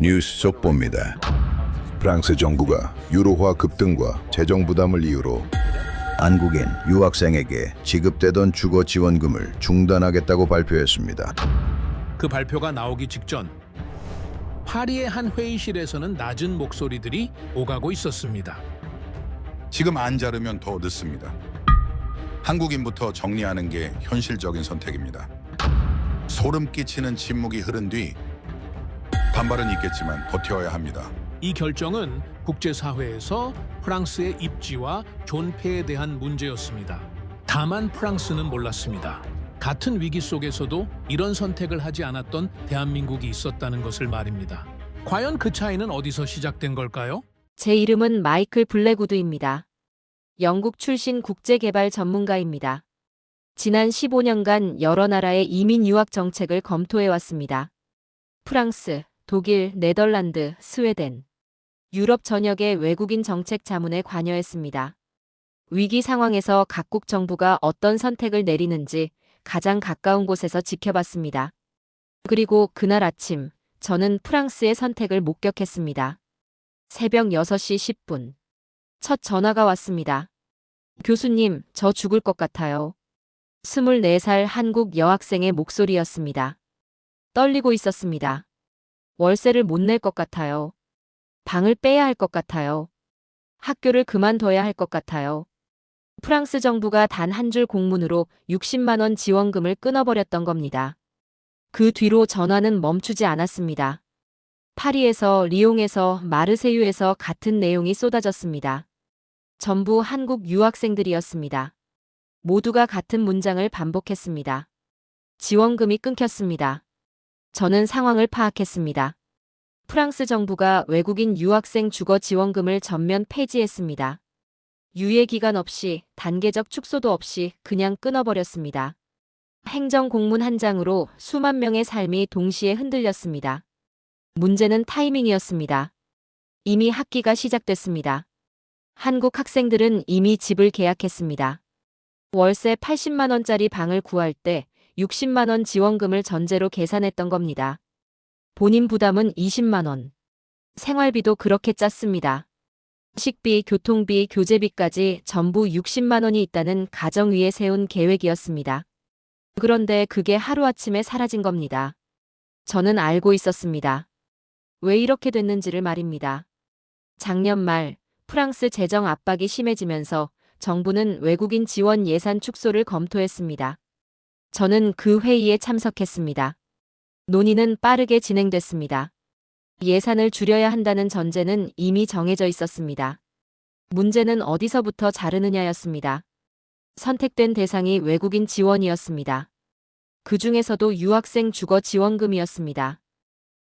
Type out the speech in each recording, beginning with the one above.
뉴스 속보입니다. 프랑스 정부가 유로화 급등과 재정 부담을 이유로 한국인 유학생에게 지급되던 주거 지원금을 중단하겠다고 발표했습니다. 그 발표가 나오기 직전 파리의 한 회의실에서는 낮은 목소리들이 오가고 있었습니다. 지금 안 자르면 더 늦습니다. 한국인부터 정리하는 게 현실적인 선택입니다. 소름 끼치는 침묵이 흐른 뒤 반발은 있겠지만 버텨야 합니다. 이 결정은 국제사회에서 프랑스의 입지와 존폐에 대한 문제였습니다. 다만 프랑스는 몰랐습니다. 같은 위기 속에서도 이런 선택을 하지 않았던 대한민국이 있었다는 것을 말입니다. 과연 그 차이는 어디서 시작된 걸까요? 제 이름은 마이클 블랙우드입니다. 영국 출신 국제개발 전문가입니다. 지난 15년간 여러 나라의 이민 유학 정책을 검토해왔습니다. 프랑스, 독일, 네덜란드, 스웨덴, 유럽 전역의 외국인 정책 자문에 관여했습니다. 위기 상황에서 각국 정부가 어떤 선택을 내리는지 가장 가까운 곳에서 지켜봤습니다. 그리고 그날 아침, 저는 프랑스의 선택을 목격했습니다. 새벽 6시 10분. 첫 전화가 왔습니다. 교수님, 저 죽을 것 같아요. 24살 한국 여학생의 목소리였습니다. 떨리고 있었습니다. 월세를 못 낼 것 같아요. 방을 빼야 할 것 같아요. 학교를 그만둬야 할 것 같아요. 프랑스 정부가 단 한 줄 공문으로 60만 원 지원금을 끊어버렸던 겁니다. 그 뒤로 전화는 멈추지 않았습니다. 파리에서, 리옹에서, 마르세유에서 같은 내용이 쏟아졌습니다. 전부 한국 유학생들이었습니다. 모두가 같은 문장을 반복했습니다. 지원금이 끊겼습니다. 저는 상황을 파악했습니다. 프랑스 정부가 외국인 유학생 주거 지원금을 전면 폐지했습니다. 유예 기간 없이, 단계적 축소도 없이 그냥 끊어버렸습니다. 행정 공문 한 장으로 수만 명의 삶이 동시에 흔들렸습니다. 문제는 타이밍이었습니다. 이미 학기가 시작됐습니다. 한국 학생들은 이미 집을 계약했습니다. 월세 80만 원짜리 방을 구할 때 60만 원 지원금을 전제로 계산했던 겁니다. 본인 부담은 20만 원. 생활비도 그렇게 짰습니다. 식비, 교통비, 교재비까지 전부 60만 원이 있다는 가정 위에 세운 계획이었습니다. 그런데 그게 하루아침에 사라진 겁니다. 저는 알고 있었습니다. 왜 이렇게 됐는지를 말입니다. 작년 말 프랑스 재정 압박이 심해지면서 정부는 외국인 지원 예산 축소를 검토했습니다. 저는 그 회의에 참석했습니다. 논의는 빠르게 진행됐습니다. 예산을 줄여야 한다는 전제는 이미 정해져 있었습니다. 문제는 어디서부터 자르느냐였습니다. 선택된 대상이 외국인 지원이었습니다. 그 중에서도 유학생 주거 지원금이었습니다.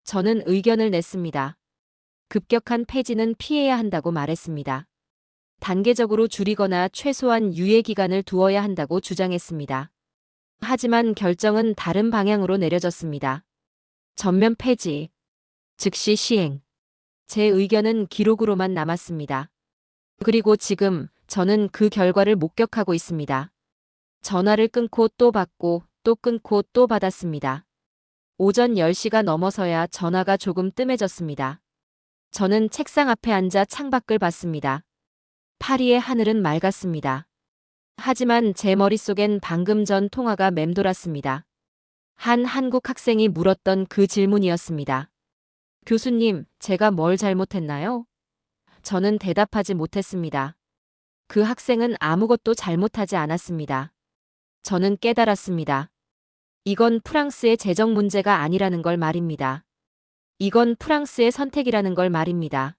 저는 의견을 냈습니다. 급격한 폐지는 피해야 한다고 말했습니다. 단계적으로 줄이거나 최소한 유예 기간을 두어야 한다고 주장했습니다. 하지만 결정은 다른 방향으로 내려졌습니다. 전면 폐지, 즉시 시행. 제 의견은 기록으로만 남았습니다. 그리고 지금 저는 그 결과를 목격하고 있습니다. 전화를 끊고 또 받고 또 끊고 또 받았습니다. 오전 10시가 넘어서야 전화가 조금 뜸해졌습니다. 저는 책상 앞에 앉아 창밖을 봤습니다. 파리의 하늘은 맑았습니다. 하지만 제 머릿속엔 방금 전 통화가 맴돌았습니다. 한 한국 학생이 물었던 그 질문이었습니다. 교수님, 제가 뭘 잘못했나요? 저는 대답하지 못했습니다. 그 학생은 아무것도 잘못하지 않았습니다. 저는 깨달았습니다. 이건 프랑스의 재정 문제가 아니라는 걸 말입니다. 이건 프랑스의 선택이라는 걸 말입니다.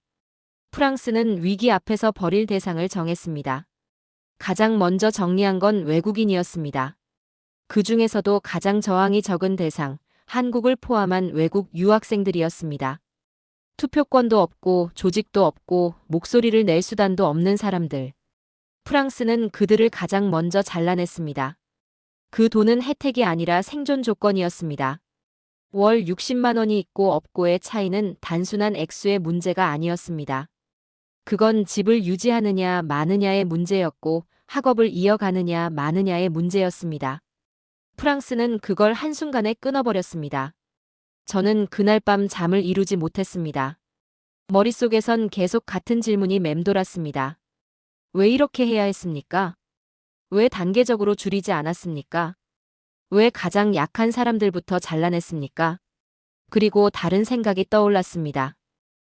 프랑스는 위기 앞에서 버릴 대상을 정했습니다. 가장 먼저 정리한 건 외국인이었습니다. 그 중에서도 가장 저항이 적은 대상, 한국을 포함한 외국 유학생들이었습니다. 투표권도 없고 조직도 없고 목소리를 낼 수단도 없는 사람들. 프랑스는 그들을 가장 먼저 잘라냈습니다. 그 돈은 혜택이 아니라 생존 조건이었습니다. 월 60만 원이 있고 없고의 차이는 단순한 액수의 문제가 아니었습니다. 그건 집을 유지하느냐 마느냐의 문제였고 학업을 이어가느냐 마느냐의 문제였습니다. 프랑스는 그걸 한순간에 끊어버렸습니다. 저는 그날 밤 잠을 이루지 못했습니다. 머릿속에선 계속 같은 질문이 맴돌았습니다. 왜 이렇게 해야 했습니까? 왜 단계적으로 줄이지 않았습니까? 왜 가장 약한 사람들부터 잘라냈습니까? 그리고 다른 생각이 떠올랐습니다.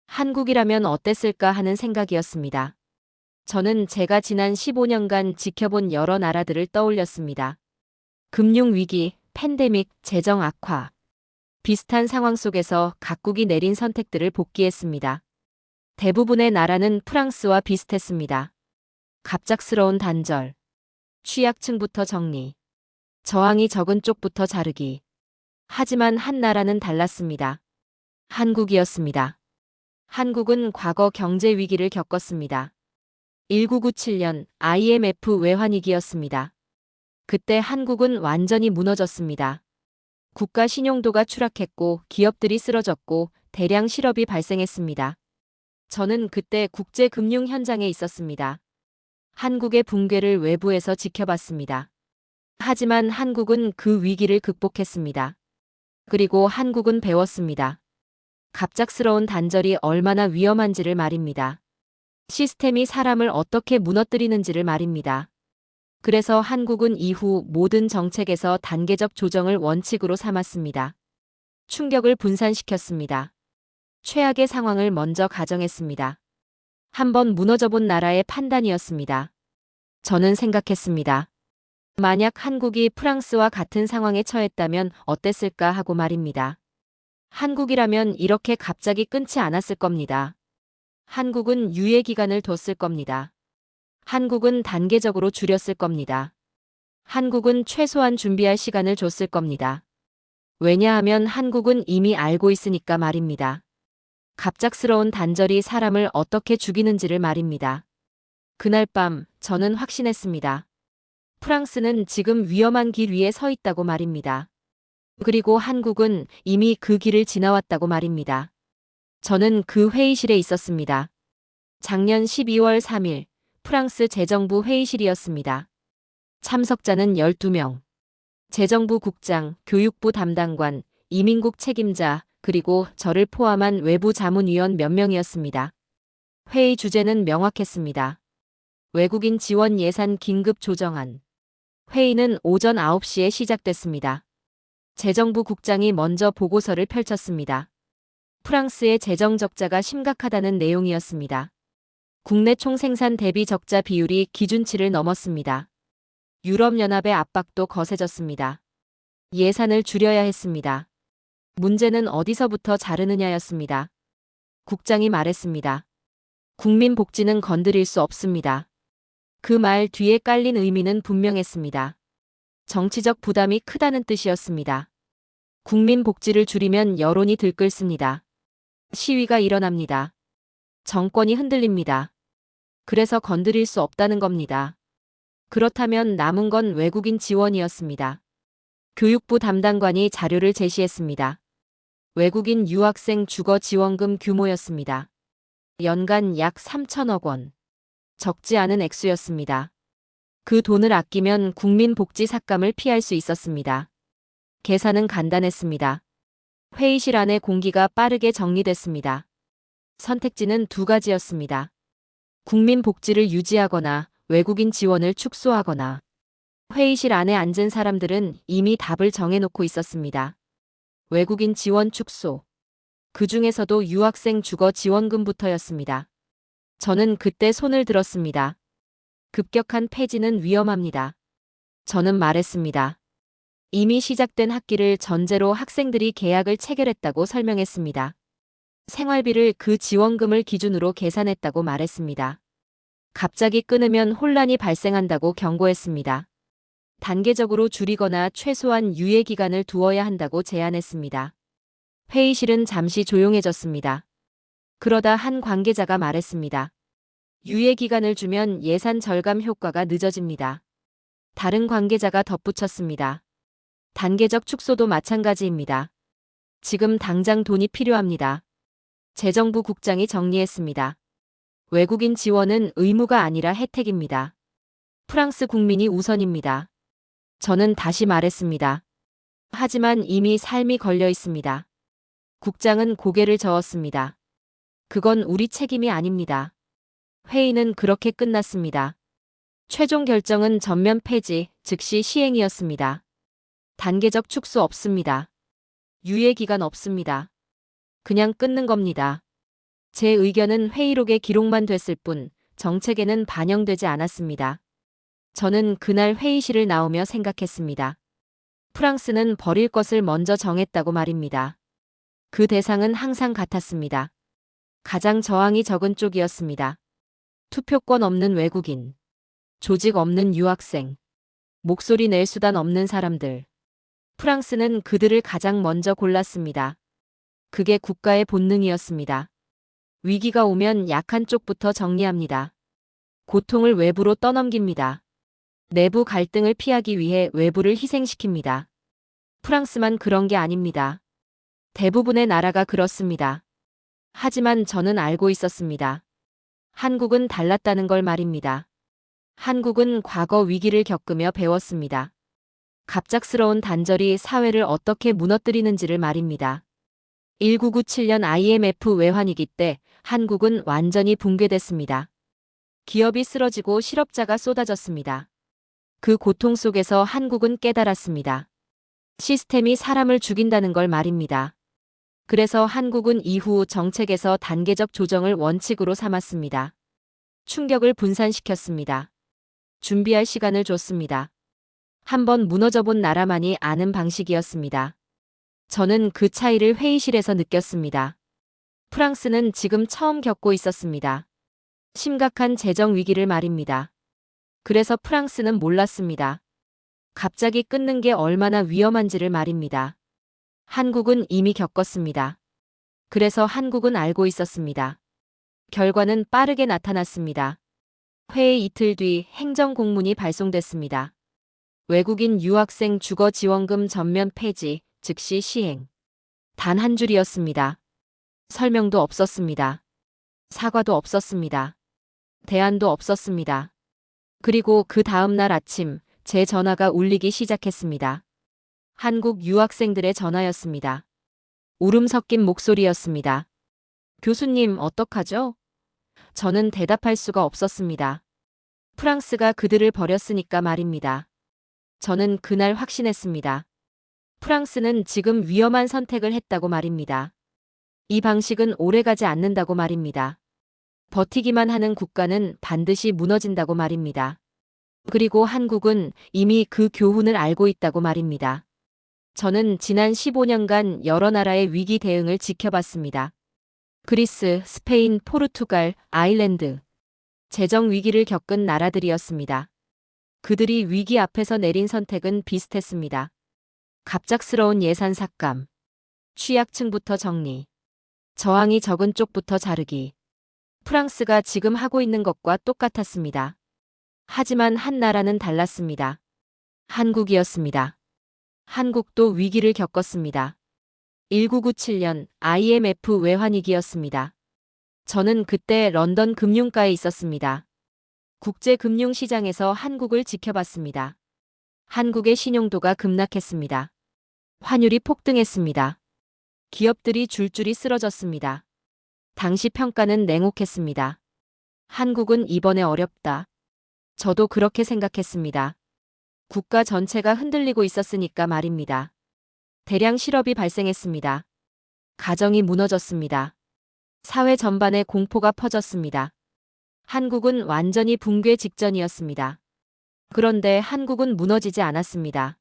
한국이라면 어땠을까 하는 생각이었습니다. 저는 제가 지난 15년간 지켜본 여러 나라들을 떠올렸습니다. 금융위기, 팬데믹, 재정 악화. 비슷한 상황 속에서 각국이 내린 선택들을 복기했습니다. 대부분의 나라는 프랑스와 비슷했습니다. 갑작스러운 단절, 취약층부터 정리, 저항이 적은 쪽부터 자르기. 하지만 한 나라는 달랐습니다. 한국이었습니다. 한국은 과거 경제 위기를 겪었습니다. 1997년 IMF 외환위기였습니다. 그때 한국은 완전히 무너졌습니다. 국가 신용도가 추락했고 기업들이 쓰러졌고 대량 실업이 발생했습니다. 저는 그때 국제금융 현장에 있었습니다. 한국의 붕괴를 외부에서 지켜봤습니다. 하지만 한국은 그 위기를 극복했습니다. 그리고 한국은 배웠습니다. 갑작스러운 단절이 얼마나 위험한지를 말입니다. 시스템이 사람을 어떻게 무너뜨리는지를 말입니다. 그래서 한국은 이후 모든 정책에서 단계적 조정을 원칙으로 삼았습니다. 충격을 분산시켰습니다. 최악의 상황을 먼저 가정했습니다. 한번 무너져본 나라의 판단이었습니다. 저는 생각했습니다. 만약 한국이 프랑스와 같은 상황에 처했다면 어땠을까 하고 말입니다. 한국이라면 이렇게 갑자기 끊지 않았을 겁니다. 한국은 유예 기간을 뒀을 겁니다. 한국은 단계적으로 줄였을 겁니다. 한국은 최소한 준비할 시간을 줬을 겁니다. 왜냐하면 한국은 이미 알고 있으니까 말입니다. 갑작스러운 단절이 사람을 어떻게 죽이는지를 말입니다. 그날 밤 저는 확신했습니다. 프랑스는 지금 위험한 길 위에 서 있다고 말입니다. 그리고 한국은 이미 그 길을 지나왔다고 말입니다. 저는 그 회의실에 있었습니다. 작년 12월 3일 프랑스 재정부 회의실이었습니다. 참석자는 12명. 재정부 국장, 교육부 담당관, 이민국 책임자, 그리고 저를 포함한 외부 자문위원 몇 명이었습니다. 회의 주제는 명확했습니다. 외국인 지원 예산 긴급 조정안. 회의는 오전 9시에 시작됐습니다. 재정부 국장이 먼저 보고서를 펼쳤습니다. 프랑스의 재정 적자가 심각하다는 내용이었습니다. 국내 총생산 대비 적자 비율이 기준치를 넘었습니다. 유럽연합의 압박도 거세졌습니다. 예산을 줄여야 했습니다. 문제는 어디서부터 자르느냐였습니다. 국장이 말했습니다. 국민 복지는 건드릴 수 없습니다. 그 말 뒤에 깔린 의미는 분명했습니다. 정치적 부담이 크다는 뜻이었습니다. 국민 복지를 줄이면 여론이 들끓습니다. 시위가 일어납니다. 정권이 흔들립니다. 그래서 건드릴 수 없다는 겁니다. 그렇다면 남은 건 외국인 지원이었습니다. 교육부 담당관이 자료를 제시했습니다. 외국인 유학생 주거 지원금 규모였습니다. 연간 약 3천억 원. 적지 않은 액수였습니다. 그 돈을 아끼면 국민 복지 삭감을 피할 수 있었습니다. 계산은 간단했습니다. 회의실 안의 공기가 빠르게 정리됐습니다. 선택지는 두 가지였습니다. 국민 복지를 유지하거나 외국인 지원을 축소하거나. 회의실 안에 앉은 사람들은 이미 답을 정해놓고 있었습니다. 외국인 지원 축소. 그 중에서도 유학생 주거 지원금부터였습니다. 저는 그때 손을 들었습니다. 급격한 폐지는 위험합니다. 저는 말했습니다. 이미 시작된 학기를 전제로 학생들이 계약을 체결했다고 설명했습니다. 생활비를 그 지원금을 기준으로 계산했다고 말했습니다. 갑자기 끊으면 혼란이 발생한다고 경고했습니다. 단계적으로 줄이거나 최소한 유예 기간을 두어야 한다고 제안했습니다. 회의실은 잠시 조용해졌습니다. 그러다 한 관계자가 말했습니다. 유예 기간을 주면 예산 절감 효과가 늦어집니다. 다른 관계자가 덧붙였습니다. 단계적 축소도 마찬가지입니다. 지금 당장 돈이 필요합니다. 재정부 국장이 정리했습니다. 외국인 지원은 의무가 아니라 혜택입니다. 프랑스 국민이 우선입니다. 저는 다시 말했습니다. 하지만 이미 삶이 걸려 있습니다. 국장은 고개를 저었습니다. 그건 우리 책임이 아닙니다. 회의는 그렇게 끝났습니다. 최종 결정은 전면 폐지, 즉시 시행이었습니다. 단계적 축소 없습니다. 유예 기간 없습니다. 그냥 끊는 겁니다. 제 의견은 회의록에 기록만 됐을 뿐 정책에는 반영되지 않았습니다. 저는 그날 회의실을 나오며 생각했습니다. 프랑스는 버릴 것을 먼저 정했다고 말입니다. 그 대상은 항상 같았습니다. 가장 저항이 적은 쪽이었습니다. 투표권 없는 외국인, 조직 없는 유학생, 목소리 낼 수단 없는 사람들. 프랑스는 그들을 가장 먼저 골랐습니다. 그게 국가의 본능이었습니다. 위기가 오면 약한 쪽부터 정리합니다. 고통을 외부로 떠넘깁니다. 내부 갈등을 피하기 위해 외부를 희생시킵니다. 프랑스만 그런 게 아닙니다. 대부분의 나라가 그렇습니다. 하지만 저는 알고 있었습니다. 한국은 달랐다는 걸 말입니다. 한국은 과거 위기를 겪으며 배웠습니다. 갑작스러운 단절이 사회를 어떻게 무너뜨리는지를 말입니다. 1997년 IMF 외환위기 때 한국은 완전히 붕괴됐습니다. 기업이 쓰러지고 실업자가 쏟아졌습니다. 그 고통 속에서 한국은 깨달았습니다. 시스템이 사람을 죽인다는 걸 말입니다. 그래서 한국은 이후 정책에서 단계적 조정을 원칙으로 삼았습니다. 충격을 분산시켰습니다. 준비할 시간을 줬습니다. 한번 무너져본 나라만이 아는 방식이었습니다. 저는 그 차이를 회의실에서 느꼈습니다. 프랑스는 지금 처음 겪고 있었습니다. 심각한 재정 위기를 말입니다. 그래서 프랑스는 몰랐습니다. 갑자기 끊는 게 얼마나 위험한지를 말입니다. 한국은 이미 겪었습니다. 그래서 한국은 알고 있었습니다. 결과는 빠르게 나타났습니다. 회의 이틀 뒤 행정공문이 발송됐습니다. 외국인 유학생 주거 지원금 전면 폐지, 즉시 시행. 단 한 줄이었습니다. 설명도 없었습니다. 사과도 없었습니다. 대안도 없었습니다. 그리고 그 다음 날 아침 제 전화가 울리기 시작했습니다. 한국 유학생들의 전화였습니다. 울음 섞인 목소리였습니다. 교수님, 어떡하죠? 저는 대답할 수가 없었습니다. 프랑스가 그들을 버렸으니까 말입니다. 저는 그날 확신했습니다. 프랑스는 지금 위험한 선택을 했다고 말입니다. 이 방식은 오래가지 않는다고 말입니다. 버티기만 하는 국가는 반드시 무너진다고 말입니다. 그리고 한국은 이미 그 교훈을 알고 있다고 말입니다. 저는 지난 15년간 여러 나라의 위기 대응을 지켜봤습니다. 그리스, 스페인, 포르투갈, 아일랜드. 재정 위기를 겪은 나라들이었습니다. 그들이 위기 앞에서 내린 선택은 비슷했습니다. 갑작스러운 예산 삭감, 취약층부터 정리, 저항이 적은 쪽부터 자르기. 프랑스가 지금 하고 있는 것과 똑같았습니다. 하지만 한 나라는 달랐습니다. 한국이었습니다. 한국도 위기를 겪었습니다. 1997년 IMF 외환위기였습니다. 저는 그때 런던 금융가에 있었습니다. 국제금융시장에서 한국을 지켜봤습니다. 한국의 신용도가 급락했습니다. 환율이 폭등했습니다. 기업들이 줄줄이 쓰러졌습니다. 당시 평가는 냉혹했습니다. 한국은 이번에 어렵다. 저도 그렇게 생각했습니다. 국가 전체가 흔들리고 있었으니까 말입니다. 대량 실업이 발생했습니다. 가정이 무너졌습니다. 사회 전반에 공포가 퍼졌습니다. 한국은 완전히 붕괴 직전이었습니다. 그런데 한국은 무너지지 않았습니다.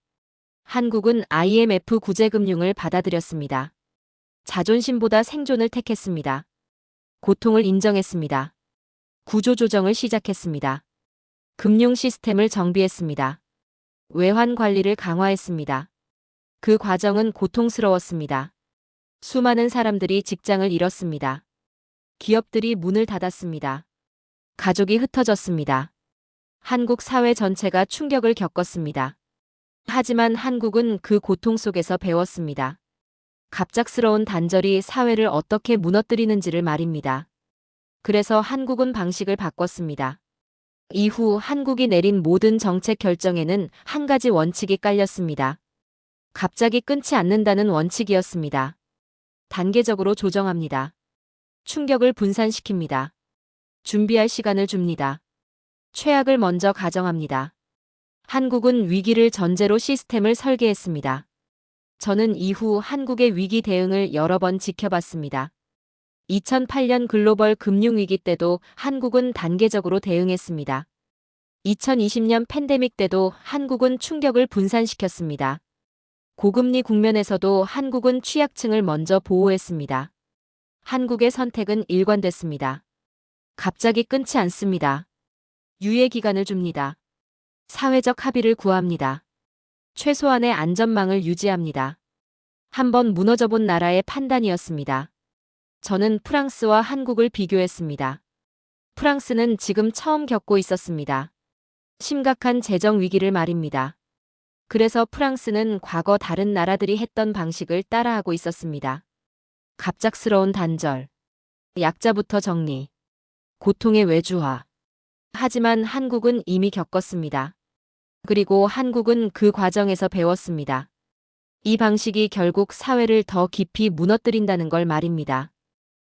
한국은 IMF 구제금융을 받아들였습니다. 자존심보다 생존을 택했습니다. 고통을 인정했습니다. 구조조정을 시작했습니다. 금융 시스템을 정비했습니다. 외환 관리를 강화했습니다. 그 과정은 고통스러웠습니다. 수많은 사람들이 직장을 잃었습니다. 기업들이 문을 닫았습니다. 가족이 흩어졌습니다. 한국 사회 전체가 충격을 겪었습니다. 하지만 한국은 그 고통 속에서 배웠습니다. 갑작스러운 단절이 사회를 어떻게 무너뜨리는지를 말입니다. 그래서 한국은 방식을 바꿨습니다. 이후 한국이 내린 모든 정책 결정에는 한 가지 원칙이 깔렸습니다. 갑자기 끊지 않는다는 원칙이었습니다. 단계적으로 조정합니다. 충격을 분산시킵니다. 준비할 시간을 줍니다. 최악을 먼저 가정합니다. 한국은 위기를 전제로 시스템을 설계했습니다. 저는 이후 한국의 위기 대응을 여러 번 지켜봤습니다. 2008년 글로벌 금융위기 때도 한국은 단계적으로 대응했습니다. 2020년 팬데믹 때도 한국은 충격을 분산시켰습니다. 고금리 국면에서도 한국은 취약층을 먼저 보호했습니다. 한국의 선택은 일관됐습니다. 갑자기 끊지 않습니다. 유예 기간을 줍니다. 사회적 합의를 구합니다. 최소한의 안전망을 유지합니다. 한번 무너져본 나라의 판단이었습니다. 저는 프랑스와 한국을 비교했습니다. 프랑스는 지금 처음 겪고 있었습니다. 심각한 재정 위기를 말입니다. 그래서 프랑스는 과거 다른 나라들이 했던 방식을 따라하고 있었습니다. 갑작스러운 단절, 약자부터 정리, 고통의 외주화. 하지만 한국은 이미 겪었습니다. 그리고 한국은 그 과정에서 배웠습니다. 이 방식이 결국 사회를 더 깊이 무너뜨린다는 걸 말입니다.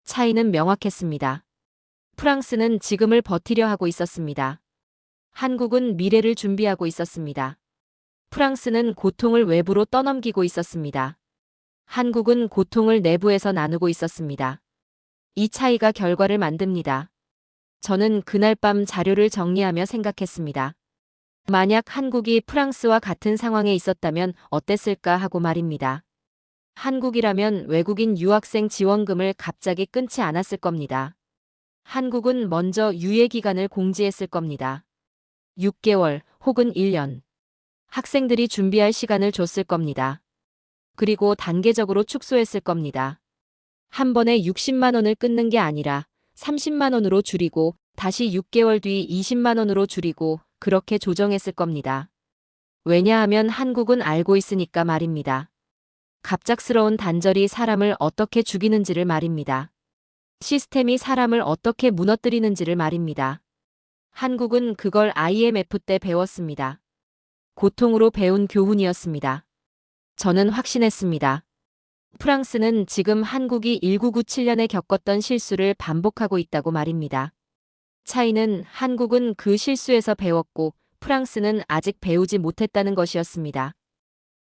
차이는 명확했습니다. 프랑스는 지금을 버티려 하고 있었습니다. 한국은 미래를 준비하고 있었습니다. 프랑스는 고통을 외부로 떠넘기고 있었습니다. 한국은 고통을 내부에서 나누고 있었습니다. 이 차이가 결과를 만듭니다. 저는 그날 밤 자료를 정리하며 생각했습니다. 만약 한국이 프랑스와 같은 상황에 있었다면 어땠을까 하고 말입니다. 한국이라면 외국인 유학생 지원금을 갑자기 끊지 않았을 겁니다. 한국은 먼저 유예 기간을 공지했을 겁니다. 6개월 혹은 1년. 학생들이 준비할 시간을 줬을 겁니다. 그리고 단계적으로 축소했을 겁니다. 한 번에 60만 원을 끊는 게 아니라 30만 원으로 줄이고 다시 6개월 뒤 20만 원으로 줄이고 그렇게 조정했을 겁니다. 왜냐하면 한국은 알고 있으니까 말입니다. 갑작스러운 단절이 사람을 어떻게 죽이는지를 말입니다. 시스템이 사람을 어떻게 무너뜨리는지를 말입니다. 한국은 그걸 IMF 때 배웠습니다. 고통으로 배운 교훈이었습니다. 저는 확신했습니다. 프랑스는 지금 한국이 1997년에 겪었던 실수를 반복하고 있다고 말입니다. 차이는 한국은 그 실수에서 배웠고 프랑스는 아직 배우지 못했다는 것이었습니다.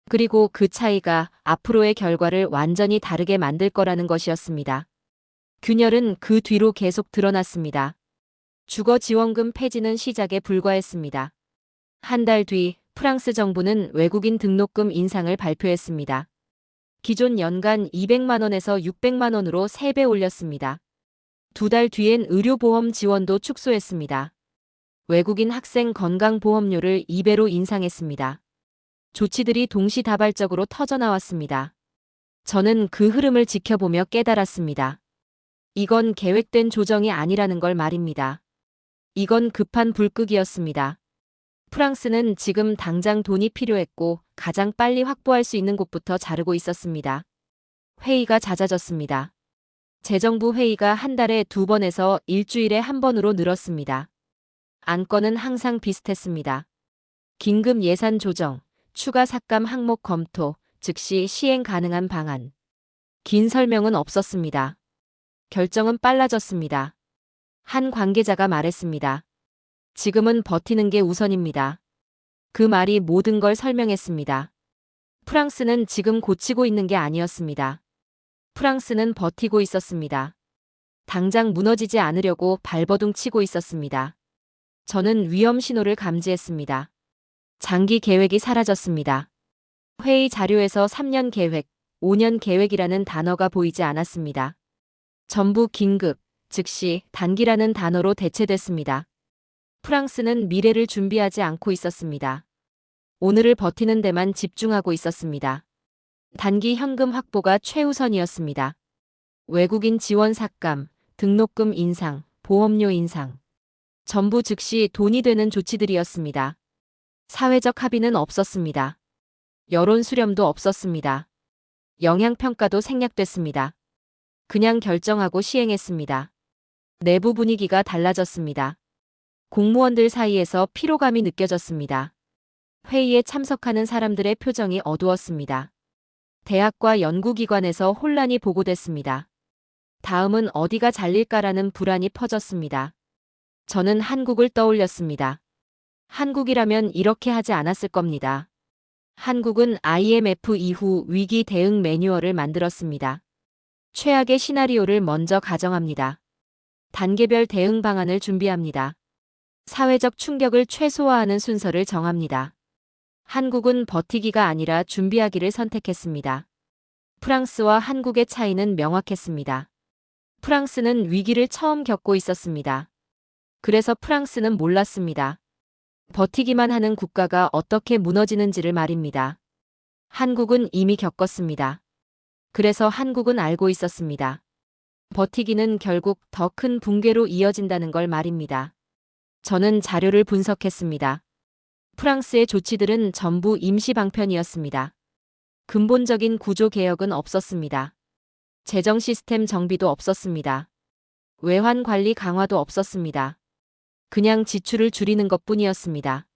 그리고 그 차이가 앞으로의 결과를 완전히 다르게 만들 거라는 것이었습니다. 균열은 그 뒤로 계속 드러났습니다. 주거 지원금 폐지는 시작에 불과했습니다. 한 달 뒤 프랑스 정부는 외국인 등록금 인상을 발표했습니다. 기존 연간 200만 원에서 600만 원으로 3배 올렸습니다. 2달 뒤엔 의료보험 지원도 축소했습니다. 외국인 학생 건강보험료를 2배로 인상했습니다. 조치들이 동시다발적으로 터져나왔습니다. 저는 그 흐름을 지켜보며 깨달았습니다. 이건 계획된 조정이 아니라는 걸 말입니다. 이건 급한 불극이었습니다. 프랑스는 지금 당장 돈이 필요했고 가장 빨리 확보할 수 있는 곳부터 자르고 있었습니다. 회의가 잦아졌습니다. 재정부 회의가 한 달에 2번에서 일주일에 1번으로 늘었습니다. 안건은 항상 비슷했습니다. 긴급 예산 조정, 추가 삭감 항목 검토, 즉시 시행 가능한 방안. 긴 설명은 없었습니다. 결정은 빨라졌습니다. 한 관계자가 말했습니다. 지금은 버티는 게 우선입니다. 그 말이 모든 걸 설명했습니다. 프랑스는 지금 고치고 있는 게 아니었습니다. 프랑스는 버티고 있었습니다. 당장 무너지지 않으려고 발버둥 치고 있었습니다. 저는 위험 신호를 감지했습니다. 장기 계획이 사라졌습니다. 회의 자료에서 3년 계획, 5년 계획이라는 단어가 보이지 않았습니다. 전부 긴급, 즉시, 단기라는 단어로 대체됐습니다. 프랑스는 미래를 준비하지 않고 있었습니다. 오늘을 버티는 데만 집중하고 있었습니다. 단기 현금 확보가 최우선이었습니다. 외국인 지원 삭감, 등록금 인상, 보험료 인상. 전부 즉시 돈이 되는 조치들이었습니다. 사회적 합의는 없었습니다. 여론 수렴도 없었습니다. 영향평가도 생략됐습니다. 그냥 결정하고 시행했습니다. 내부 분위기가 달라졌습니다. 공무원들 사이에서 피로감이 느껴졌습니다. 회의에 참석하는 사람들의 표정이 어두웠습니다. 대학과 연구기관에서 혼란이 보고됐습니다. 다음은 어디가 잘릴까라는 불안이 퍼졌습니다. 저는 한국을 떠올렸습니다. 한국이라면 이렇게 하지 않았을 겁니다. 한국은 IMF 이후 위기 대응 매뉴얼을 만들었습니다. 최악의 시나리오를 먼저 가정합니다. 단계별 대응 방안을 준비합니다. 사회적 충격을 최소화하는 순서를 정합니다. 한국은 버티기가 아니라 준비하기를 선택했습니다. 프랑스와 한국의 차이는 명확했습니다. 프랑스는 위기를 처음 겪고 있었습니다. 그래서 프랑스는 몰랐습니다. 버티기만 하는 국가가 어떻게 무너지는지를 말입니다. 한국은 이미 겪었습니다. 그래서 한국은 알고 있었습니다. 버티기는 결국 더 큰 붕괴로 이어진다는 걸 말입니다. 저는 자료를 분석했습니다. 프랑스의 조치들은 전부 임시 방편이었습니다. 근본적인 구조 개혁은 없었습니다. 재정 시스템 정비도 없었습니다. 외환 관리 강화도 없었습니다. 그냥 지출을 줄이는 것뿐이었습니다.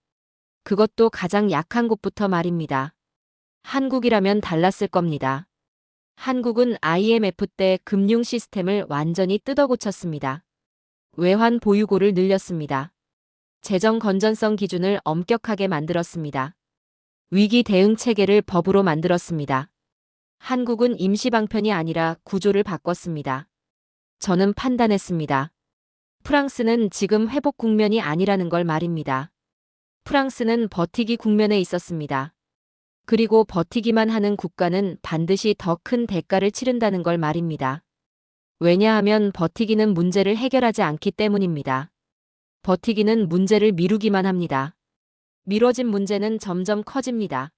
그것도 가장 약한 곳부터 말입니다. 한국이라면 달랐을 겁니다. 한국은 IMF 때 금융 시스템을 완전히 뜯어고쳤습니다. 외환 보유고를 늘렸습니다. 재정 건전성 기준을 엄격하게 만들었습니다. 위기 대응 체계를 법으로 만들었습니다. 한국은 임시 방편이 아니라 구조를 바꿨습니다. 저는 판단했습니다. 프랑스는 지금 회복 국면이 아니라는 걸 말입니다. 프랑스는 버티기 국면에 있었습니다. 그리고 버티기만 하는 국가는 반드시 더 큰 대가를 치른다는 걸 말입니다. 왜냐하면 버티기는 문제를 해결하지 않기 때문입니다. 버티기는 문제를 미루기만 합니다. 미뤄진 문제는 점점 커집니다.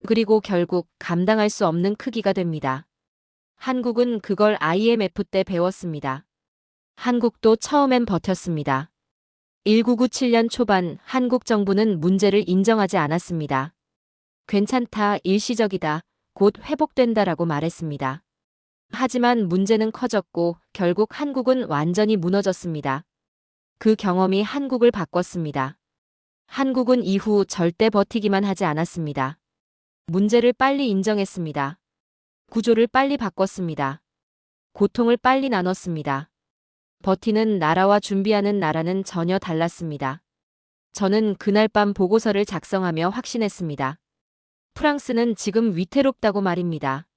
그리고 결국 감당할 수 없는 크기가 됩니다. 한국은 그걸 IMF 때 배웠습니다. 한국도 처음엔 버텼습니다. 1997년 초반 한국 정부는 문제를 인정하지 않았습니다. 괜찮다, 일시적이다, 곧 회복된다라고 말했습니다. 하지만 문제는 커졌고 결국 한국은 완전히 무너졌습니다. 그 경험이 한국을 바꿨습니다. 한국은 이후 절대 버티기만 하지 않았습니다. 문제를 빨리 인정했습니다. 구조를 빨리 바꿨습니다. 고통을 빨리 나눴습니다. 버티는 나라와 준비하는 나라는 전혀 달랐습니다. 저는 그날 밤 보고서를 작성하며 확신했습니다. 프랑스는 지금 위태롭다고 말입니다.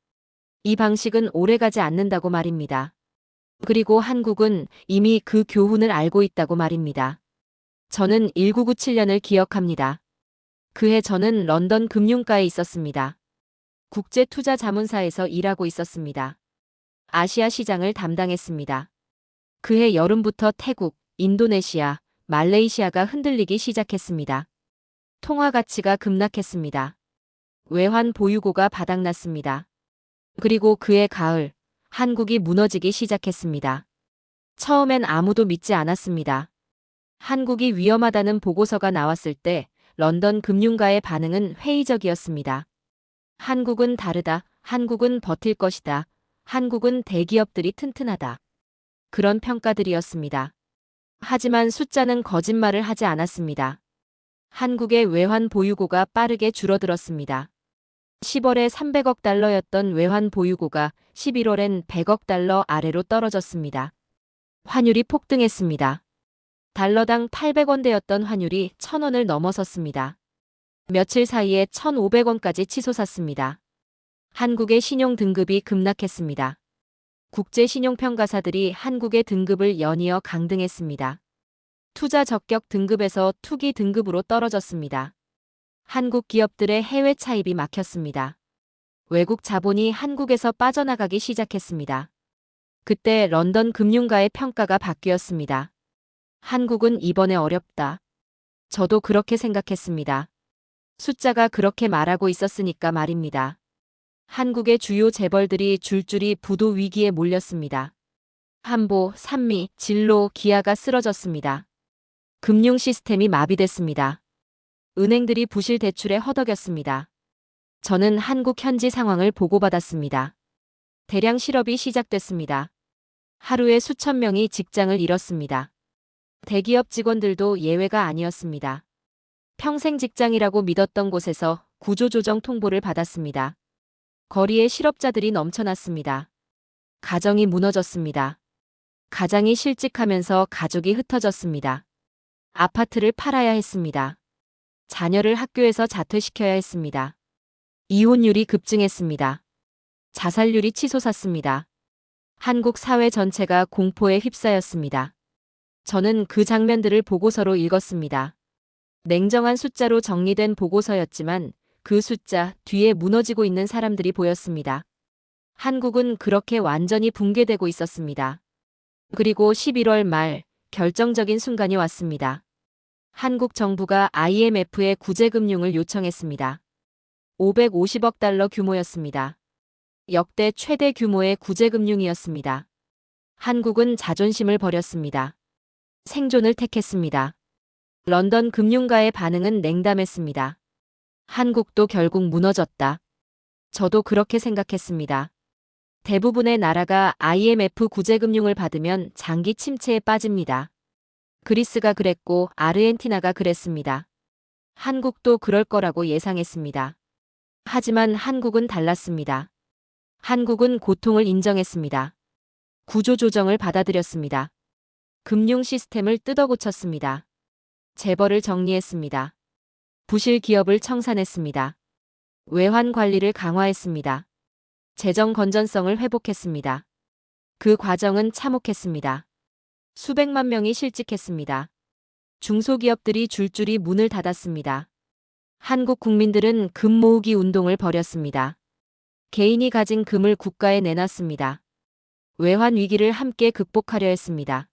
이 방식은 오래가지 않는다고 말입니다. 그리고 한국은 이미 그 교훈을 알고 있다고 말입니다. 저는 1997년을 기억합니다. 그해 저는 런던 금융가에 있었습니다. 국제투자자문사에서 일하고 있었습니다. 아시아 시장을 담당했습니다. 그해 여름부터 태국, 인도네시아, 말레이시아가 흔들리기 시작했습니다. 통화 가치가 급락했습니다. 외환 보유고가 바닥났습니다. 그리고 그해 가을, 한국이 무너지기 시작했습니다. 처음엔 아무도 믿지 않았습니다. 한국이 위험하다는 보고서가 나왔을 때 런던 금융가의 반응은 회의적이었습니다. 한국은 다르다. 한국은 버틸 것이다. 한국은 대기업들이 튼튼하다. 그런 평가들이었습니다. 하지만 숫자는 거짓말을 하지 않았습니다. 한국의 외환 보유고가 빠르게 줄어들었습니다. 10월에 300억 달러였던 외환 보유고가 11월엔 100억 달러 아래로 떨어졌습니다. 환율이 폭등했습니다. 달러당 800원대였던 환율이 1000원을 넘어섰습니다. 며칠 사이에 1500원까지 치솟았습니다. 한국의 신용 등급이 급락했습니다. 국제 신용평가사들이 한국의 등급을 연이어 강등했습니다. 투자 적격 등급에서 투기 등급으로 떨어졌습니다. 한국 기업들의 해외 차입이 막혔습니다. 외국 자본이 한국에서 빠져나가기 시작했습니다. 그때 런던 금융가의 평가가 바뀌었습니다. 한국은 이번에 어렵다. 저도 그렇게 생각했습니다. 숫자가 그렇게 말하고 있었으니까 말입니다. 한국의 주요 재벌들이 줄줄이 부도 위기에 몰렸습니다. 한보, 산미, 진로, 기아가 쓰러졌습니다. 금융 시스템이 마비됐습니다. 은행들이 부실 대출에 허덕였습니다. 저는 한국 현지 상황을 보고받았습니다. 대량 실업이 시작됐습니다. 하루에 수천 명이 직장을 잃었습니다. 대기업 직원들도 예외가 아니었습니다. 평생 직장이라고 믿었던 곳에서 구조조정 통보를 받았습니다. 거리에 실업자들이 넘쳐났습니다. 가정이 무너졌습니다. 가장이 실직하면서 가족이 흩어졌습니다. 아파트를 팔아야 했습니다. 자녀를 학교에서 자퇴시켜야 했습니다. 이혼율이 급증했습니다. 자살률이 치솟았습니다. 한국 사회 전체가 공포에 휩싸였습니다. 저는 그 장면들을 보고서로 읽었습니다. 냉정한 숫자로 정리된 보고서였지만 그 숫자 뒤에 무너지고 있는 사람들이 보였습니다. 한국은 그렇게 완전히 붕괴되고 있었습니다. 그리고 11월 말 결정적인 순간이 왔습니다. 한국 정부가 IMF에 구제금융을 요청했습니다. 550억 달러 규모였습니다. 역대 최대 규모의 구제금융이었습니다. 한국은 자존심을 버렸습니다. 생존을 택했습니다. 런던 금융가의 반응은 냉담했습니다. 한국도 결국 무너졌다. 저도 그렇게 생각했습니다. 대부분의 나라가 IMF 구제금융을 받으면 장기 침체에 빠집니다. 그리스가 그랬고 아르헨티나가 그랬습니다. 한국도 그럴 거라고 예상했습니다. 하지만 한국은 달랐습니다. 한국은 고통을 인정했습니다. 구조조정을 받아들였습니다. 금융 시스템을 뜯어고쳤습니다. 재벌을 정리했습니다. 부실 기업을 청산했습니다. 외환 관리를 강화했습니다. 재정 건전성을 회복했습니다. 그 과정은 참혹했습니다. 수백만 명이 실직했습니다. 중소기업들이 줄줄이 문을 닫았습니다. 한국 국민들은 금 모으기 운동을 벌였습니다. 개인이 가진 금을 국가에 내놨습니다. 외환 위기를 함께 극복하려 했습니다.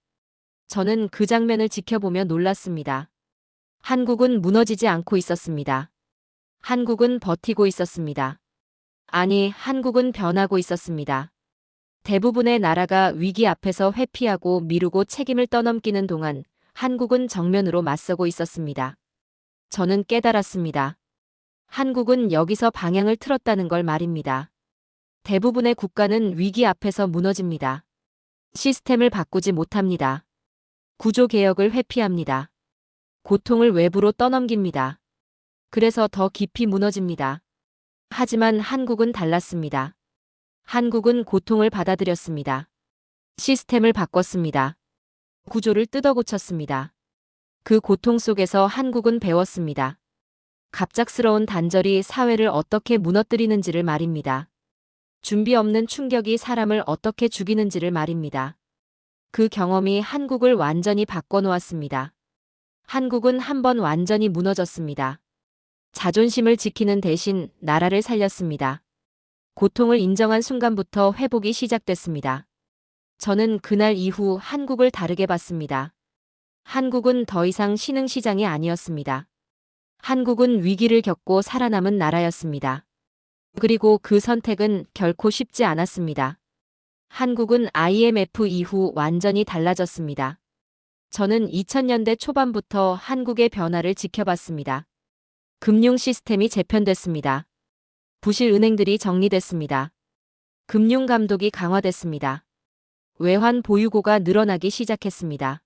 저는 그 장면을 지켜보며 놀랐습니다. 한국은 무너지지 않고 있었습니다. 한국은 버티고 있었습니다. 아니, 한국은 변하고 있었습니다. 대부분의 나라가 위기 앞에서 회피하고 미루고 책임을 떠넘기는 동안 한국은 정면으로 맞서고 있었습니다. 저는 깨달았습니다. 한국은 여기서 방향을 틀었다는 걸 말입니다. 대부분의 국가는 위기 앞에서 무너집니다. 시스템을 바꾸지 못합니다. 구조개혁을 회피합니다. 고통을 외부로 떠넘깁니다. 그래서 더 깊이 무너집니다. 하지만 한국은 달랐습니다. 한국은 고통을 받아들였습니다. 시스템을 바꿨습니다. 구조를 뜯어고쳤습니다. 그 고통 속에서 한국은 배웠습니다. 갑작스러운 단절이 사회를 어떻게 무너뜨리는지를 말입니다. 준비 없는 충격이 사람을 어떻게 죽이는지를 말입니다. 그 경험이 한국을 완전히 바꿔놓았습니다. 한국은 한번 완전히 무너졌습니다. 자존심을 지키는 대신 나라를 살렸습니다. 고통을 인정한 순간부터 회복이 시작됐습니다. 저는 그날 이후 한국을 다르게 봤습니다. 한국은 더 이상 신흥시장이 아니었습니다. 한국은 위기를 겪고 살아남은 나라였습니다. 그리고 그 선택은 결코 쉽지 않았습니다. 한국은 IMF 이후 완전히 달라졌습니다. 저는 2000년대 초반부터 한국의 변화를 지켜봤습니다. 금융 시스템이 재편됐습니다. 부실 은행들이 정리됐습니다. 금융 감독이 강화됐습니다. 외환 보유고가 늘어나기 시작했습니다.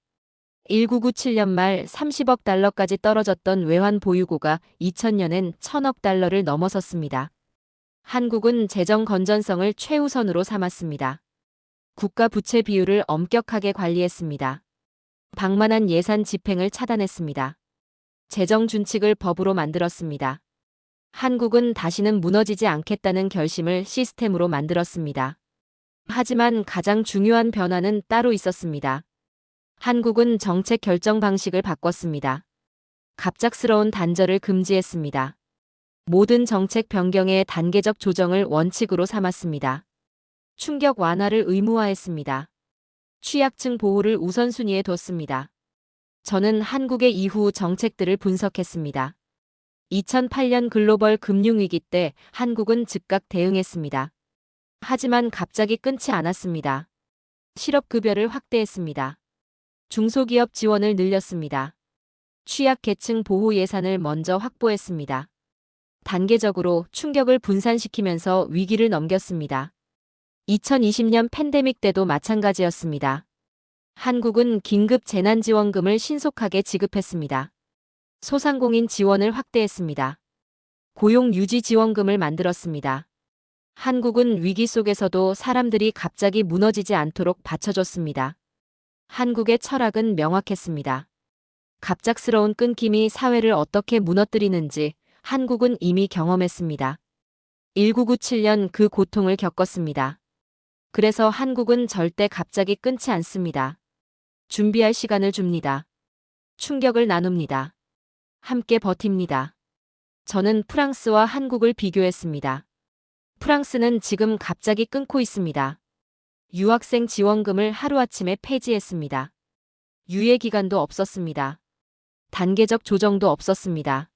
1997년 말 30억 달러까지 떨어졌던 외환 보유고가 2000년엔 1000억 달러를 넘어섰습니다. 한국은 재정 건전성을 최우선으로 삼았습니다. 국가 부채 비율을 엄격하게 관리했습니다. 방만한 예산 집행을 차단했습니다. 재정 준칙을 법으로 만들었습니다. 한국은 다시는 무너지지 않겠다는 결심을 시스템으로 만들었습니다. 하지만 가장 중요한 변화는 따로 있었습니다. 한국은 정책 결정 방식을 바꿨습니다. 갑작스러운 단절을 금지했습니다. 모든 정책 변경의 단계적 조정을 원칙으로 삼았습니다. 충격 완화를 의무화했습니다. 취약층 보호를 우선순위에 뒀습니다. 저는 한국의 이후 정책들을 분석했습니다. 2008년 글로벌 금융위기 때 한국은 즉각 대응했습니다. 하지만 갑자기 끊지 않았습니다. 실업급여를 확대했습니다. 중소기업 지원을 늘렸습니다. 취약계층 보호 예산을 먼저 확보했습니다. 단계적으로 충격을 분산시키면서 위기를 넘겼습니다. 2020년 팬데믹 때도 마찬가지였습니다. 한국은 긴급 재난지원금을 신속하게 지급했습니다. 소상공인 지원을 확대했습니다. 고용 유지 지원금을 만들었습니다. 한국은 위기 속에서도 사람들이 갑자기 무너지지 않도록 받쳐줬습니다. 한국의 철학은 명확했습니다. 갑작스러운 끊김이 사회를 어떻게 무너뜨리는지 한국은 이미 경험했습니다. 1997년 그 고통을 겪었습니다. 그래서 한국은 절대 갑자기 끊지 않습니다. 준비할 시간을 줍니다. 충격을 나눕니다. 함께 버팁니다. 저는 프랑스와 한국을 비교했습니다. 프랑스는 지금 갑자기 끊고 있습니다. 유학생 지원금을 하루아침에 폐지했습니다. 유예 기간도 없었습니다. 단계적 조정도 없었습니다.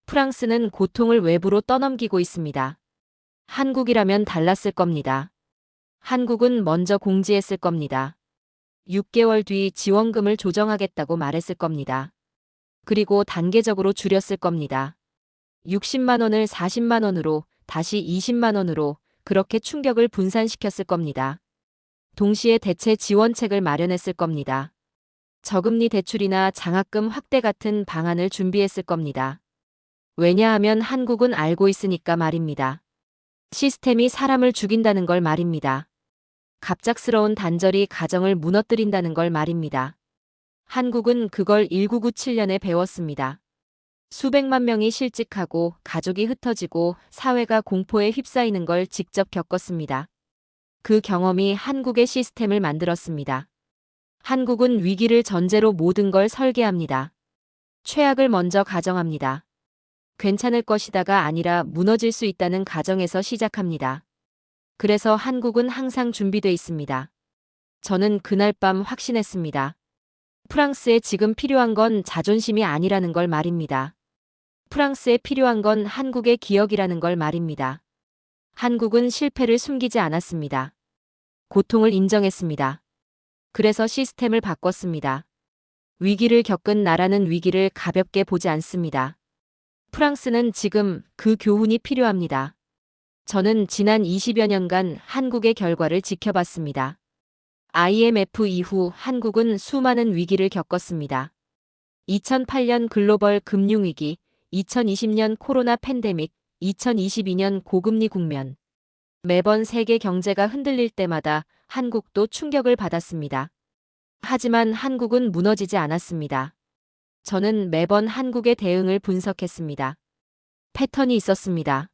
프랑스는 고통을 외부로 떠넘기고 있습니다. 한국이라면 달랐을 겁니다. 한국은 먼저 공지했을 겁니다. 6개월 뒤 지원금을 조정하겠다고 말했을 겁니다. 그리고 단계적으로 줄였을 겁니다. 60만 원을 40만 원으로, 다시 20만 원으로 그렇게 충격을 분산시켰을 겁니다. 동시에 대체 지원책을 마련했을 겁니다. 저금리 대출이나 장학금 확대 같은 방안을 준비했을 겁니다. 왜냐하면 한국은 알고 있으니까 말입니다. 시스템이 사람을 죽인다는 걸 말입니다. 갑작스러운 단절이 가정을 무너뜨린다는 걸 말입니다. 한국은 그걸 1997년에 배웠습니다. 수백만 명이 실직하고 가족이 흩어지고 사회가 공포에 휩싸이는 걸 직접 겪었습니다. 그 경험이 한국의 시스템을 만들었습니다. 한국은 위기를 전제로 모든 걸 설계합니다. 최악을 먼저 가정합니다. 괜찮을 것이다가 아니라 무너질 수 있다는 가정에서 시작합니다. 그래서 한국은 항상 준비돼 있습니다. 저는 그날 밤 확신했습니다. 프랑스에 지금 필요한 건 자존심이 아니라는 걸 말입니다. 프랑스에 필요한 건 한국의 기억이라는 걸 말입니다. 한국은 실패를 숨기지 않았습니다. 고통을 인정했습니다. 그래서 시스템을 바꿨습니다. 위기를 겪은 나라는 위기를 가볍게 보지 않습니다. 프랑스는 지금 그 교훈이 필요합니다. 저는 지난 20여 년간 한국의 결과를 지켜봤습니다. IMF 이후 한국은 수많은 위기를 겪었습니다. 2008년 글로벌 금융위기, 2020년 코로나 팬데믹, 2022년 고금리 국면. 매번 세계 경제가 흔들릴 때마다 한국도 충격을 받았습니다. 하지만 한국은 무너지지 않았습니다. 저는 매번 한국의 대응을 분석했습니다. 패턴이 있었습니다.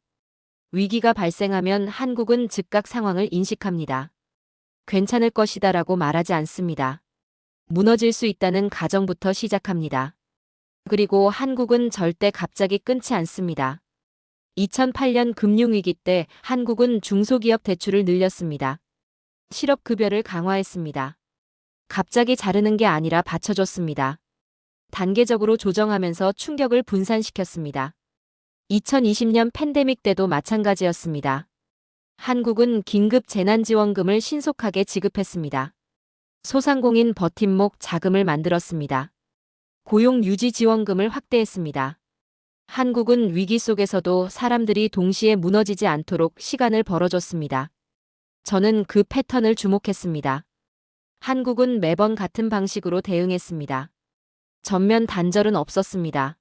위기가 발생하면 한국은 즉각 상황을 인식합니다. 괜찮을 것이다라고 말하지 않습니다. 무너질 수 있다는 가정부터 시작합니다. 그리고 한국은 절대 갑자기 끊지 않습니다. 2008년 금융위기 때 한국은 중소기업 대출을 늘렸습니다. 실업급여를 강화했습니다. 갑자기 자르는 게 아니라 받쳐줬습니다. 단계적으로 조정하면서 충격을 분산시켰습니다. 2020년 팬데믹 때도 마찬가지였습니다. 한국은 긴급 재난지원금을 신속하게 지급했습니다. 소상공인 버팀목 자금을 만들었습니다. 고용 유지 지원금을 확대했습니다. 한국은 위기 속에서도 사람들이 동시에 무너지지 않도록 시간을 벌어줬습니다. 저는 그 패턴을 주목했습니다. 한국은 매번 같은 방식으로 대응했습니다. 전면 단절은 없었습니다.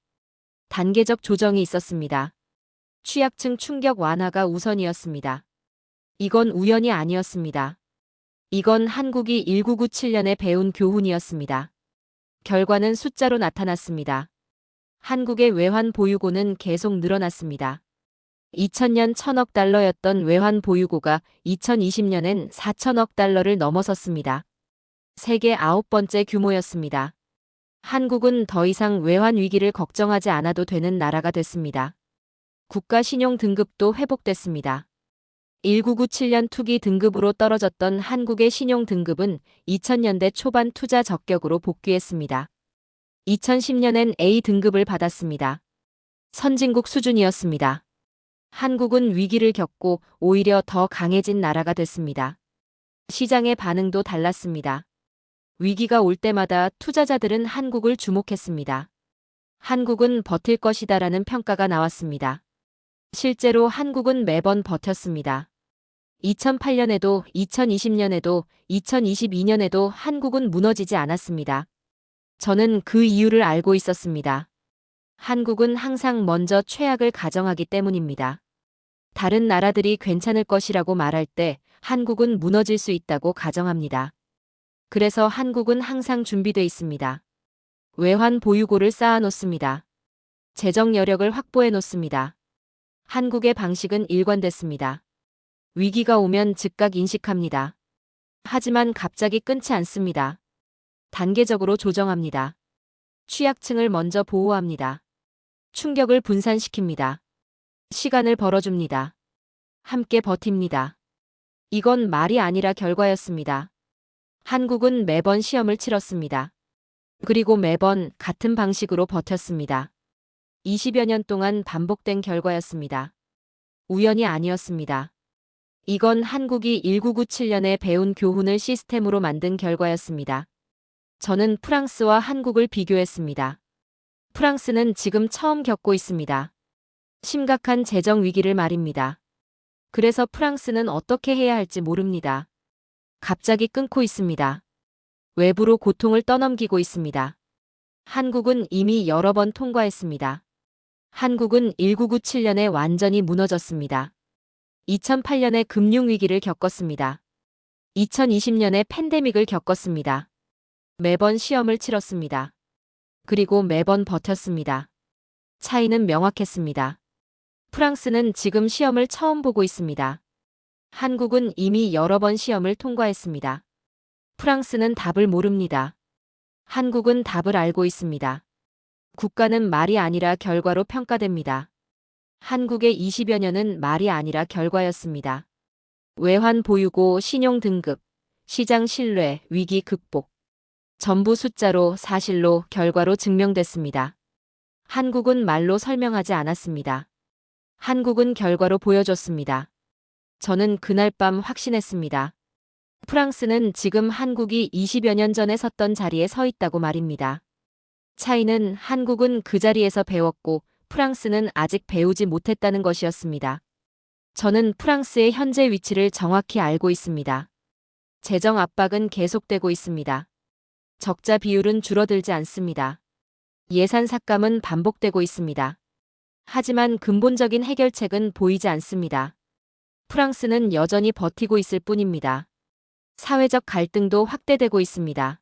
단계적 조정이 있었습니다. 취약층 충격 완화가 우선이었습니다. 이건 우연이 아니었습니다. 이건 한국이 1997년에 배운 교훈이었습니다. 결과는 숫자로 나타났습니다. 한국의 외환 보유고는 계속 늘어났습니다. 2000년 1000억 달러였던 외환 보유고가 2020년엔 4000억 달러를 넘어섰습니다. 세계 9번째 규모였습니다. 한국은 더 이상 외환 위기를 걱정하지 않아도 되는 나라가 됐습니다. 국가 신용 등급도 회복됐습니다. 1997년 투기 등급으로 떨어졌던 한국의 신용 등급은 2000년대 초반 투자 적격으로 복귀했습니다. 2010년엔 A 등급을 받았습니다. 선진국 수준이었습니다. 한국은 위기를 겪고 오히려 더 강해진 나라가 됐습니다. 시장의 반응도 달랐습니다. 위기가 올 때마다 투자자들은 한국을 주목했습니다. 한국은 버틸 것이다라는 평가가 나왔습니다. 실제로 한국은 매번 버텼습니다. 2008년에도 2020년에도 2022년에도 한국은 무너지지 않았습니다. 저는 그 이유를 알고 있었습니다. 한국은 항상 먼저 최악을 가정하기 때문입니다. 다른 나라들이 괜찮을 것이라고 말할 때 한국은 무너질 수 있다고 가정합니다. 그래서 한국은 항상 준비돼 있습니다. 외환 보유고를 쌓아 놓습니다. 재정 여력을 확보해 놓습니다. 한국의 방식은 일관됐습니다. 위기가 오면 즉각 인식합니다. 하지만 갑자기 끊지 않습니다. 단계적으로 조정합니다. 취약층을 먼저 보호합니다. 충격을 분산시킵니다. 시간을 벌어줍니다. 함께 버팁니다. 이건 말이 아니라 결과였습니다. 한국은 매번 시험을 치렀습니다. 그리고 매번 같은 방식으로 버텼습니다. 20여 년 동안 반복된 결과였습니다. 우연이 아니었습니다. 이건 한국이 1997년에 배운 교훈을 시스템으로 만든 결과였습니다. 저는 프랑스와 한국을 비교했습니다. 프랑스는 지금 처음 겪고 있습니다. 심각한 재정 위기를 말입니다. 그래서 프랑스는 어떻게 해야 할지 모릅니다. 갑자기 끊고 있습니다. 외부로 고통을 떠넘기고 있습니다. 한국은 이미 여러 번 통과했습니다. 한국은 1997년에 완전히 무너졌습니다. 2008년에 금융위기를 겪었습니다. 2020년에 팬데믹을 겪었습니다. 매번 시험을 치렀습니다. 그리고 매번 버텼습니다. 차이는 명확했습니다. 프랑스는 지금 시험을 처음 보고 있습니다. 한국은 이미 여러 번 시험을 통과했습니다. 프랑스는 답을 모릅니다. 한국은 답을 알고 있습니다. 국가는 말이 아니라 결과로 평가됩니다. 한국의 20여 년은 말이 아니라 결과였습니다. 외환 보유고, 신용 등급, 시장 신뢰, 위기 극복. 전부 숫자로, 사실로, 결과로 증명됐습니다. 한국은 말로 설명하지 않았습니다. 한국은 결과로 보여줬습니다. 저는 그날 밤 확신했습니다. 프랑스는 지금 한국이 20여 년 전에 섰던 자리에 서 있다고 말입니다. 차이는 한국은 그 자리에서 배웠고 프랑스는 아직 배우지 못했다는 것이었습니다. 저는 프랑스의 현재 위치를 정확히 알고 있습니다. 재정 압박은 계속되고 있습니다. 적자 비율은 줄어들지 않습니다. 예산 삭감은 반복되고 있습니다. 하지만 근본적인 해결책은 보이지 않습니다. 프랑스는 여전히 버티고 있을 뿐입니다. 사회적 갈등도 확대되고 있습니다.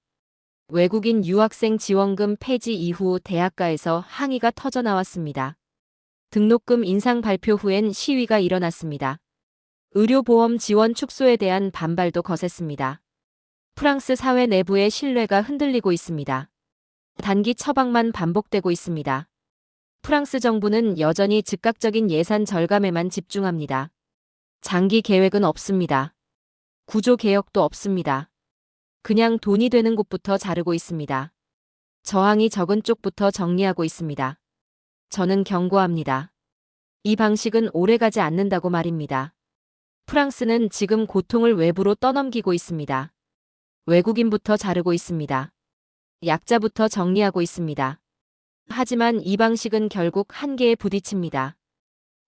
외국인 유학생 지원금 폐지 이후 대학가에서 항의가 터져나왔습니다. 등록금 인상 발표 후엔 시위가 일어났습니다. 의료보험 지원 축소에 대한 반발도 거셌습니다. 프랑스 사회 내부의 신뢰가 흔들리고 있습니다. 단기 처방만 반복되고 있습니다. 프랑스 정부는 여전히 즉각적인 예산 절감에만 집중합니다. 장기 계획은 없습니다. 구조 개혁도 없습니다. 그냥 돈이 되는 곳부터 자르고 있습니다. 저항이 적은 쪽부터 정리하고 있습니다. 저는 경고합니다. 이 방식은 오래가지 않는다고 말입니다. 프랑스는 지금 고통을 외부로 떠넘기고 있습니다. 외국인부터 자르고 있습니다. 약자부터 정리하고 있습니다. 하지만 이 방식은 결국 한계에 부딪힙니다.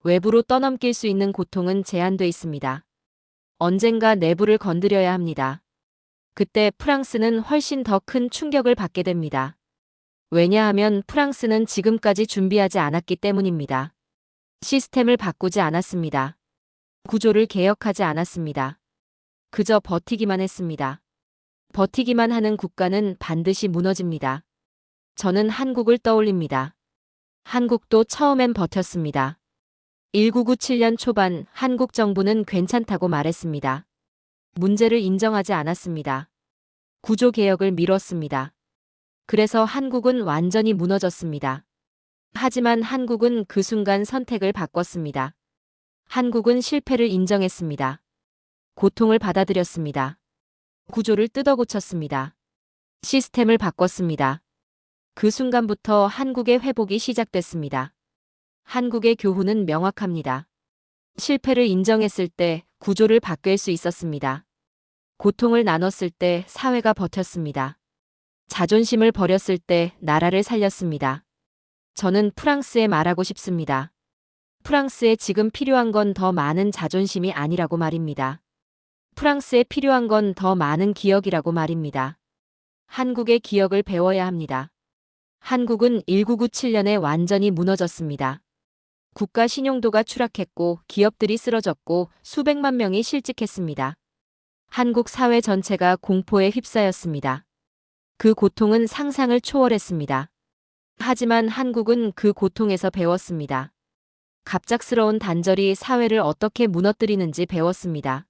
외부로 떠넘길 수 있는 고통은 제한돼 있습니다. 언젠가 내부를 건드려야 합니다. 그때 프랑스는 훨씬 더 큰 충격을 받게 됩니다. 왜냐하면 프랑스는 지금까지 준비하지 않았기 때문입니다. 시스템을 바꾸지 않았습니다. 구조를 개혁하지 않았습니다. 그저 버티기만 했습니다. 버티기만 하는 국가는 반드시 무너집니다. 저는 한국을 떠올립니다. 한국도 처음엔 버텼습니다. 1997년 초반 한국 정부는 괜찮다고 말했습니다. 문제를 인정하지 않았습니다. 구조 개혁을 미뤘습니다. 그래서 한국은 완전히 무너졌습니다. 하지만 한국은 그 순간 선택을 바꿨습니다. 한국은 실패를 인정했습니다. 고통을 받아들였습니다. 구조를 뜯어고쳤습니다. 시스템을 바꿨습니다. 그 순간부터 한국의 회복이 시작됐습니다. 한국의 교훈은 명확합니다. 실패를 인정했을 때 구조를 바꿀 수 있었습니다. 고통을 나눴을 때 사회가 버텼습니다. 자존심을 버렸을 때 나라를 살렸습니다. 저는 프랑스에 말하고 싶습니다. 프랑스에 지금 필요한 건 더 많은 자존심이 아니라고 말입니다. 프랑스에 필요한 건 더 많은 기억이라고 말입니다. 한국의 기억을 배워야 합니다. 한국은 1997년에 완전히 무너졌습니다. 국가 신용도가 추락했고 기업들이 쓰러졌고 수백만 명이 실직했습니다. 한국 사회 전체가 공포에 휩싸였습니다. 그 고통은 상상을 초월했습니다. 하지만 한국은 그 고통에서 배웠습니다. 갑작스러운 단절이 사회를 어떻게 무너뜨리는지 배웠습니다.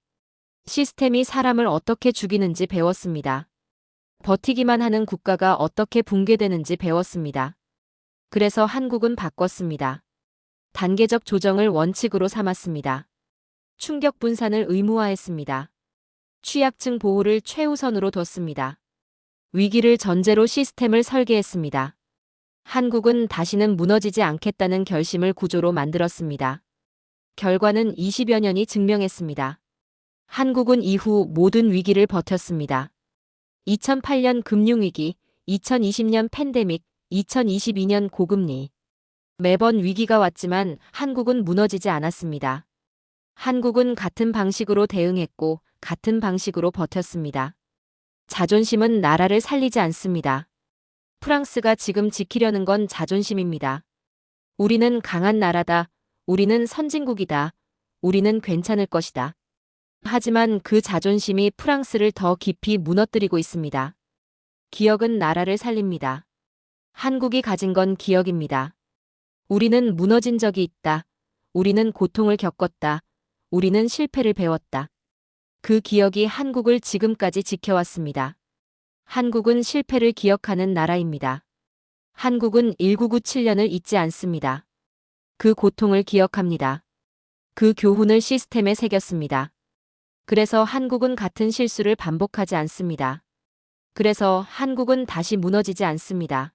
시스템이 사람을 어떻게 죽이는지 배웠습니다. 버티기만 하는 국가가 어떻게 붕괴되는지 배웠습니다. 그래서 한국은 바꿨습니다. 단계적 조정을 원칙으로 삼았습니다. 충격 분산을 의무화했습니다. 취약층 보호를 최우선으로 뒀습니다. 위기를 전제로 시스템을 설계했습니다. 한국은 다시는 무너지지 않겠다는 결심을 구조로 만들었습니다. 결과는 20여 년이 증명했습니다. 한국은 이후 모든 위기를 버텼습니다. 2008년 금융위기, 2020년 팬데믹, 2022년 고금리. 매번 위기가 왔지만 한국은 무너지지 않았습니다. 한국은 같은 방식으로 대응했고 같은 방식으로 버텼습니다. 자존심은 나라를 살리지 않습니다. 프랑스가 지금 지키려는 건 자존심입니다. 우리는 강한 나라다. 우리는 선진국이다. 우리는 괜찮을 것이다. 하지만 그 자존심이 프랑스를 더 깊이 무너뜨리고 있습니다. 기억은 나라를 살립니다. 한국이 가진 건 기억입니다. 우리는 무너진 적이 있다. 우리는 고통을 겪었다. 우리는 실패를 배웠다. 그 기억이 한국을 지금까지 지켜왔습니다. 한국은 실패를 기억하는 나라입니다. 한국은 1997년을 잊지 않습니다. 그 고통을 기억합니다. 그 교훈을 시스템에 새겼습니다. 그래서 한국은 같은 실수를 반복하지 않습니다. 그래서 한국은 다시 무너지지 않습니다.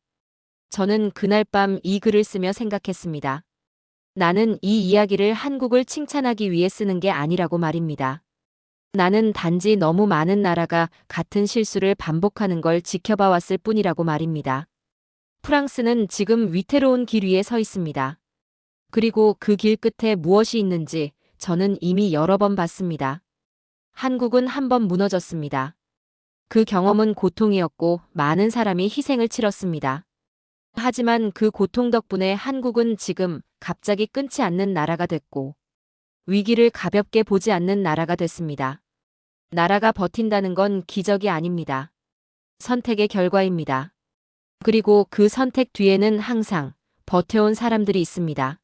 저는 그날 밤 이 글을 쓰며 생각했습니다. 나는 이 이야기를 한국을 칭찬하기 위해 쓰는 게 아니라고 말입니다. 나는 단지 너무 많은 나라가 같은 실수를 반복하는 걸 지켜봐 왔을 뿐이라고 말입니다. 프랑스는 지금 위태로운 길 위에 서 있습니다. 그리고 그 길 끝에 무엇이 있는지 저는 이미 여러 번 봤습니다. 한국은 한 번 무너졌습니다. 그 경험은 고통이었고 많은 사람이 희생을 치렀습니다. 하지만 그 고통 덕분에 한국은 지금 갑자기 끊지 않는 나라가 됐고 위기를 가볍게 보지 않는 나라가 됐습니다. 나라가 버틴다는 건 기적이 아닙니다. 선택의 결과입니다. 그리고 그 선택 뒤에는 항상 버텨온 사람들이 있습니다.